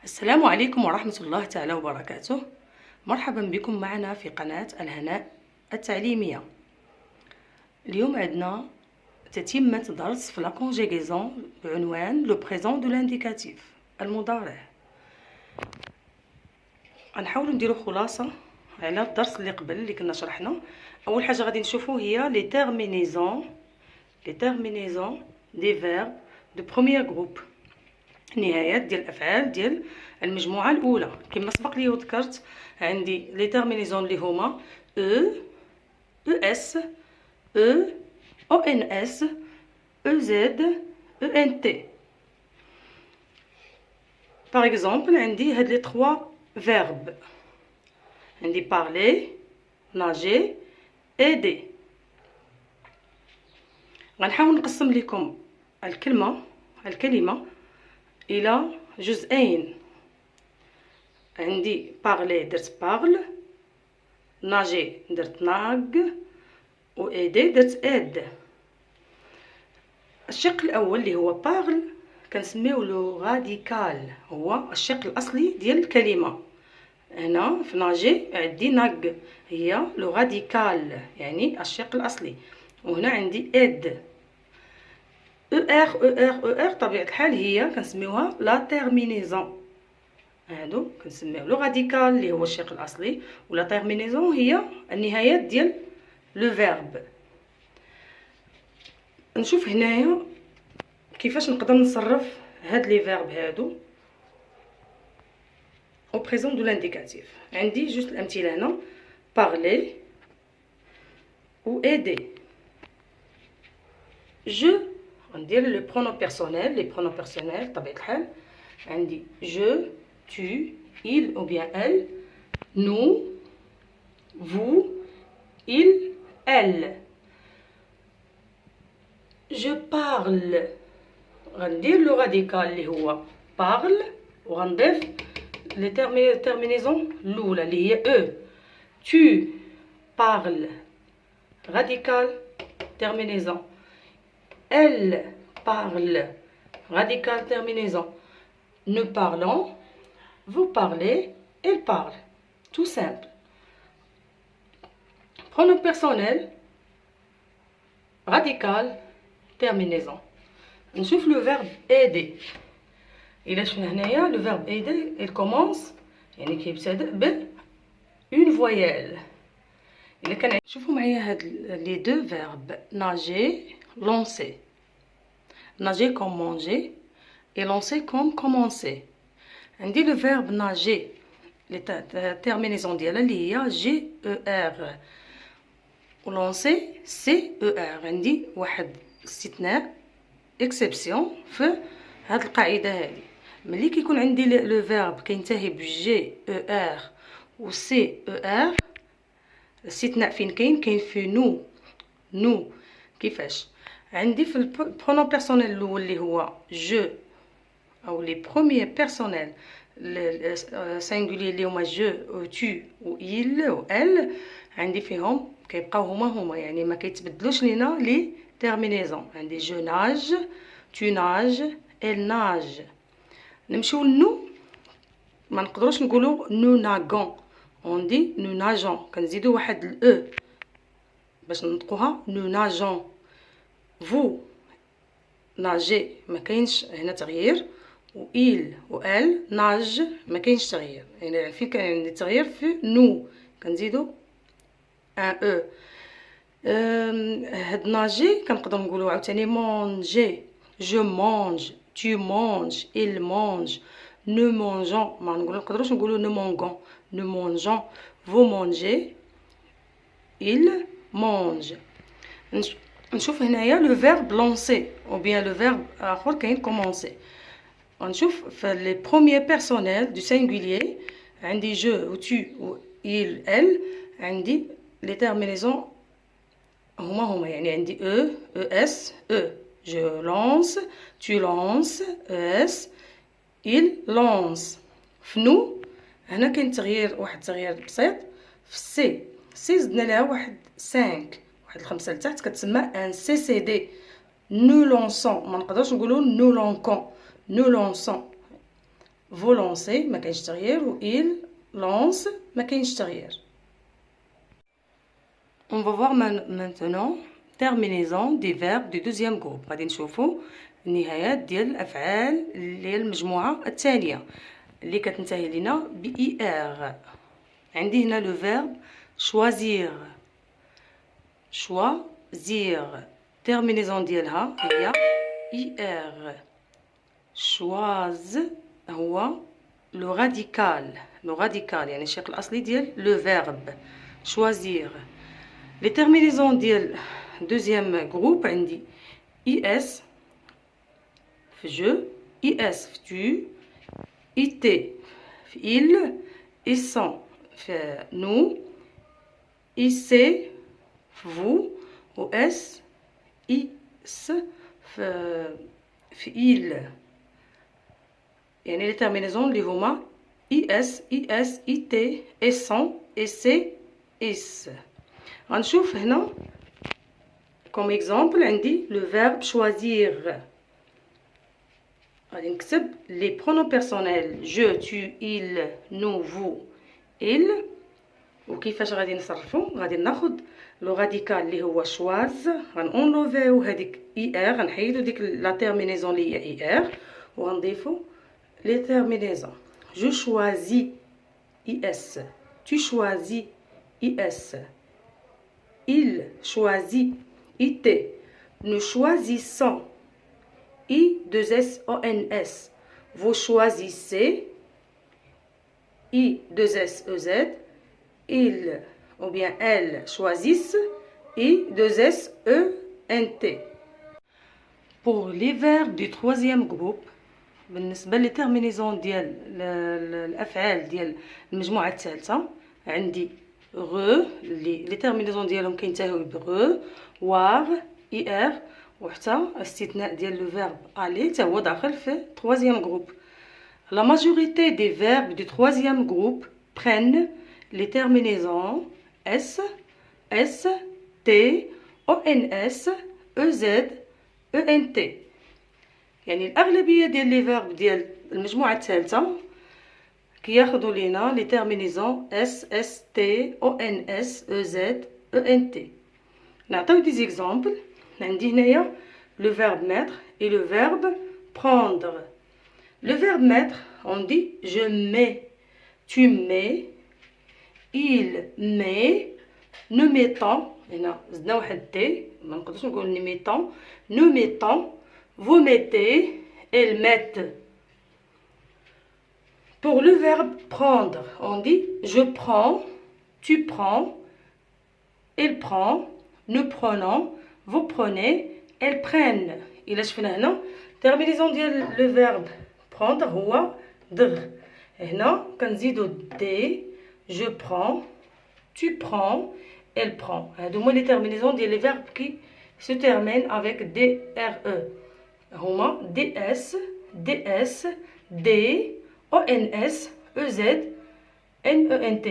السلام عليكم ورحمة الله تعالى وبركاته. مرحبا بكم معنا في قناة الهناء التعليمية. اليوم عندنا تتمة درس في لا كونجيغيزون بعنوان لو بريزون دو لانديكاتيف، المضارع. غنحاولوا نديرو خلاصة على الدرس اللي قبل اللي كنا شرحنا. اول حاجة غادي نشوفو هي لي تيرمينيزون دي فيرب دو بروميير جروب، نهايات ديال الافعال ديال المجموعه الاولى. كما سبق لي وذكرت عندي لي تيرمينيزون اللي هما او اس او ان اس او زد او ان تي. باغ اكزومبل عندي هاد لي 3 فيرب، عندي بارلي، ناجي، ايدي. غنحاول نقسم لكم الكلمه الى جزئين. عندي بارلي درت بارل، ناجي درت ناغ، و ايدي درت ايد. الشق الاول اللي هو بارل كنسميو لو راديكال، هو الشق الاصلي ديال الكلمه. هنا في ناجي عندي ناغ هي لو راديكال يعني الشق الاصلي، وهنا عندي ايد. او ار طبيعه الحال هي كنسميوها لا تيرمينيزون. هادو كنسميو لو راديكال اللي هو الشق الاصلي، ولا تيرمينيزون هي النهايات ديال لو فيرب. نشوف هنايا كيفاش نقدر نصرف هاد لي فيرب هادو او بريزون دو لانديكاتيف. عندي جوج الامثله هنا، بارلي و ايدي. جو غندير لو برونون بيرسونيل، لي برونون بيرسونيل بطبيعه الحال عندي جو، tu, il ou bien elle, nous, vous, il, elle. Je parle غندير لو راديكال اللي هو parle، وغنضيف لي تيرمينيزون الاولى اللي هي او. tu parles راديكال terminaison. Elle parle radical terminaison. Nous parlons, vous parlez, elle parle. Tout simple. Pronom personnel radical terminaison. نشوف le verbe aider. إلا شفنا هنايا le verbe aider il commence يعني كيبتدأ ب une voyelle. إلا كان شوفوا معايا هاد les deux verbes nager, lancer. Nager comme manger et lancer comme commencer. عندي le verbe nager les terminaisons ديالها اللي هي جي او ار، و lancer سي او ار. عندي واحد استثناء اكسبسيون في هاد القاعده هذه. ملي كيكون عندي لو فيرب كينتهي بجي او ار و سي او ار، الاستثناء فين كاين في نو. كيفاش؟ عندي في البرونون بيرسونيل الاول اللي هو جو او لي بروميير بيرسونيل سينغولير اللي هما جو و تو و il و elle، عندي فيهم كيبقاو هما يعني ما كيتبدلوش لينا لي تيرمينيزون. عندي جو ناج، tu nages، elle nage. نمشيو لنو، ما نقدروش نقولوا نو ناغون، اون دي نو ناجون، كنزيدو واحد الاو باش نطقوها نو ناجون. vous nagez ما كاينش هنا تغيير، و il و elle nage ما كاينش تغيير. يعني فين كاين عندي تغيير في نو كنزيدو ان او. هاد ناجي كنقدر نقولوا عاوتاني مونجي، جو مونج، tu manges، il mange، nous mangeons. ما نقدروش نقولوا nous mangeons، nous mangeons، vous mangez، il mange. نشوف هنايا لو فيرب لونسي او بيان لو فيرب اخر كاين كومونسي. غنشوف في لي بروميير بيرسونيل دو سينغولير عندي جو و تو و il elle، عندي لي تيرمينيزون هما يعني عندي او اس او. je lance، tu lances، اس، il lance. في نو هنا كاين تغيير، واحد التغيير بسيط. في سي زدنا لها واحد 5 الخمسه لتحت كتسمى ان سي سي دي. نو لونسون ما نقدرش نقولوا نو لونكون، نو لونسون. vous lancez ما كاينش تغيير و il lance ما كاينش تغيير. On va voir maintenant terminaison des verbes du deuxième groupe. غادي نشوفوا النهايات ديال الافعال ديال المجموعه الثانيه اللي كتنتهي لينا ب er. عندي هنا لو فيرب choisir. choisir terminaison ديالها هي er. choise هو لو راديكال يعني الشكل الاصلي ديال لو فيرب choisir. les terminaisons ديال deuxième groupe عندي is في je, is في tu, it في il, ils في nous, ic في vous و s is في il. يعني les terminaisons اللي هما is, it, ils, ic, is. غنشوف هنا comme exemple عندي le verbe choisir. غادي نكتب les pronoms personnels je, tu, il, nous, vous, il. وكيفاش غادي نصرفو؟ غادي ناخد لو راديكال اللي هو شواز، غنونلوفيو هذيك اي ار، غنحيدو ديك لا تيرمينيزون اللي هي اي ار وغنضيفو لي تيرمينيزون. جو شوازي اي اس، tu choisis is, il choisit it, nous choisissons I2SONS, vous choisissez I2SEZ, il ou bien elles choisissent I2SENT. Pour les verbes du troisième groupe بالنسبة للترمينيزون ديال الأفعال ديال المجموعة الثالثة عندي غ اللي ترمينيزون ديالهم كينتهيو بغ، واغ، اي ار، وحتى الاستثناء ديال لو فيرب aller حتى هو داخل في troisième groupe. La majorité des verbes du troisième groupe prennent les terminaisons s, s, t, ons, ez, ent. يعني الأغلبية ديال لي فيرب ديال المجموعة الثالثة كياخدو لينا لي تيرمينيزون اس، اس، تي، او ان اس، او زد، او ان تي. نعطيو دي زيكزامبل. عندي هنايا لو فيرب mettre et le verbe prendre. Le verbe mettre, on dit je mets, tu mets, il met, nous mettons. هنا زدنا واحد تي، ما نقدرش نقول ني ميتون، nous mettons, vous mettez, elles mettent. Pour le verbe prendre, on dit je prends, tu prends, il prend, nous prenons, vous prenez, elles prennent. إلا شفنا هنا terminaison ديال le verbe prendre هو dr. هنا كنزيدو d, je prends, tu prends, elle prend. هادو هما les terminaisons ديال les verbes qui se terminent avec dre. هما ds, ds, d, ons, ez, ent.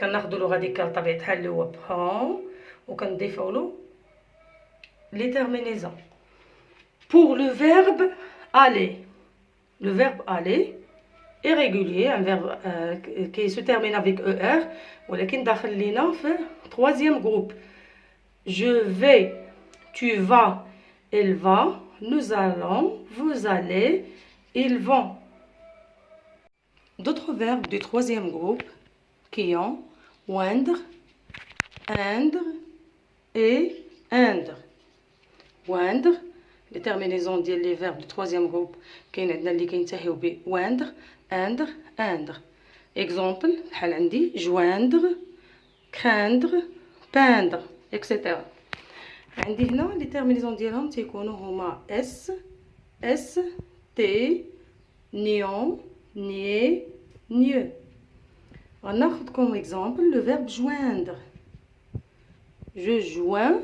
كناخدو لو راديكال طبيعة الحال اللي هو prend وكنضيفو له les terminaisons. Pour le verbe aller, le verbe aller est régulier, un verbe qui se termine avec er, ولكن داخل لينا في troisième groupe. Je vais, tu vas, il va, nous allons, vous allez, ils vont. D'autres verbes du troisième groupe qui ont oindre, indre et indre. oindre, les terminaisons ديال les verbes du troisième groupe كاين عندنا اللي كينتهيو ب oindre, indre, indre. exemple بحال عندي joindre, craindre, peindre, etc. عندي هنا les terminaisons ديالهم تيكونوا هما s, s, t, nion, nier, nieu. غناخد comme exemple le verbe joindre. Je joins,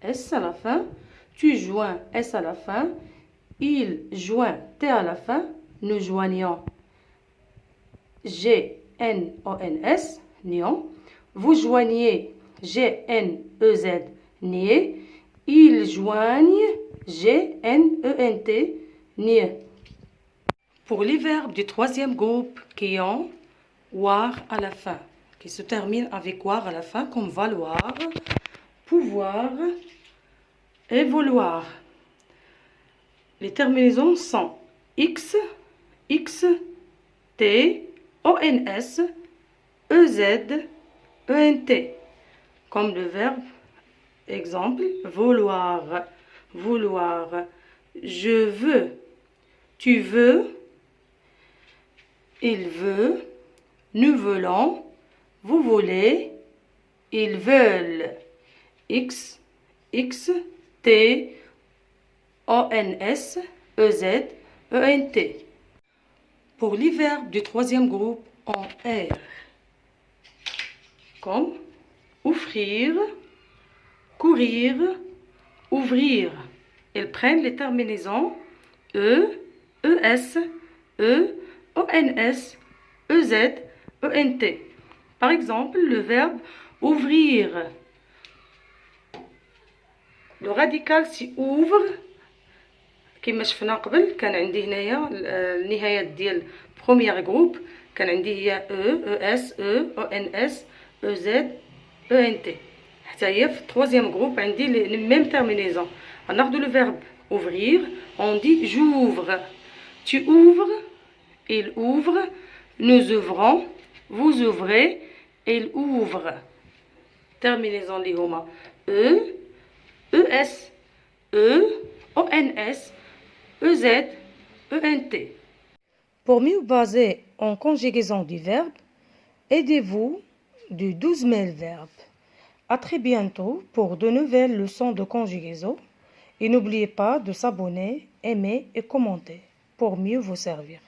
s à la fin, tu joins s à la fin, il joint t à la fin, nous joignons g, n, o, n, s, nion, vous joignez g, n, e, z, nier, ils joignent g, n, e, n, t, nier. Pour les verbes du troisième groupe qui ont war à la fin, qui se terminent avec war à la fin, comme valoir, pouvoir et vouloir. Les terminaisons sont x, x, t, ons, ez, ent. Comme le verbe, exemple, vouloir, vouloir. Je veux, tu veux, il veut, nous voulons, vous voulez, ils veulent. X, X, T, ONS, EZ, ENT. Pour les verbes du troisième groupe en R, comme offrir, courir, ouvrir. Ils prennent les terminaisons E, ES, E, ONS, EZ, ENT. Par exemple, le verbe ouvrir. Le radical سي ouvre كما شفنا قبل. كان عندي هنايا النهايات ديال بروميير جروب كان عندي هي او اس او ان اس او زد او ان تي. حتى هي في التروازيام جروب عندي لي ميم تيرمينيزون. غناخدو لو فيرب ouvrir on dit j'ouvre, tu ouvres, il ouvre, nous ouvrons, vous ouvrez, il ouvre. terminaison اللي هما e ES, E, ONS, EZ, ENT. Pour mieux baser en conjugaison du verbe, aidez-vous du 12 000 verbes. À très bientôt pour de nouvelles leçons de conjugaison et n'oubliez pas de s'abonner, aimer et commenter pour mieux vous servir.